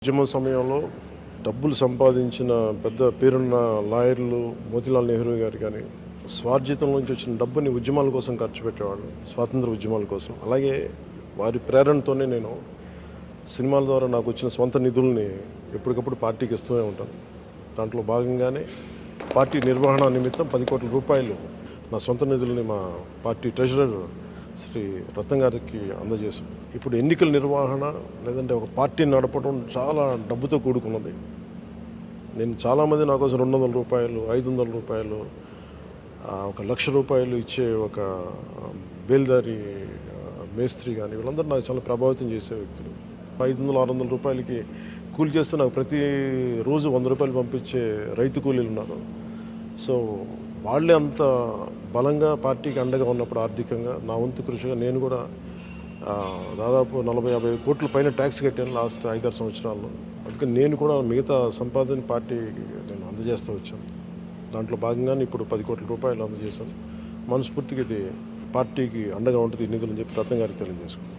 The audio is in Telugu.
ఉద్యమ సమయంలో డబ్బులు సంపాదించిన పెద్ద పేరున్న లాయర్లు మోతీలాల్ నెహ్రూ గారు కానీ స్వార్జితం నుంచి వచ్చిన డబ్బుని ఉద్యమాల కోసం ఖర్చు పెట్టేవాళ్ళు, స్వాతంత్ర ఉద్యమాల కోసం. అలాగే వారి ప్రేరణతోనే నేను సినిమాల ద్వారా నాకు వచ్చిన సొంత నిధుల్ని ఎప్పటికప్పుడు పార్టీకి ఇస్తూనే ఉంటాను. దాంట్లో భాగంగానే పార్టీ నిర్వహణ నిమిత్తం 10 కోట్ల రూపాయలు నా సొంత నిధుల్ని మా పార్టీ ట్రెజరర్ శ్రీ రత్న గారికి అందజేశాం. ఇప్పుడు ఎన్నికల నిర్వహణ లేదంటే ఒక పార్టీని నడపడం చాలా డబ్బుతో కూడుకున్నది. నేను చాలామంది నా కోసం 200 రూపాయలు, 500 రూపాయలు, 1,00,000 రూపాయలు ఇచ్చే ఒక బేల్దారి మేస్త్రి కానీ వీళ్ళందరూ నాకు చాలా ప్రభావితం చేసే వ్యక్తులు. 500-600 రూపాయలకి కూలి చేస్తూ నాకు ప్రతి రోజు 100 రూపాయలు పంపించే రైతు కూలీలు ఉన్నారు. సో వాళ్ళే అంత బలంగా పార్టీకి అండగా ఉన్నప్పుడు ఆర్థికంగా నా వంతు కృషిగా నేను కూడా దాదాపు 40-50 కోట్ల పైన ట్యాక్స్ కట్టాను లాస్ట్ 5-6 సంవత్సరాల్లో. అందుకని నేను కూడా మిగతా సంపాదన పార్టీకి నేను అందజేస్తూ వచ్చాను. దాంట్లో భాగంగానే ఇప్పుడు 10 కోట్ల రూపాయలు అందజేశాను. మనస్ఫూర్తిగా ఇది పార్టీకి అండగా ఉంటుంది ఈ నిధులు అని చెప్పి రత్న గారికి తెలియజేసుకున్నాను.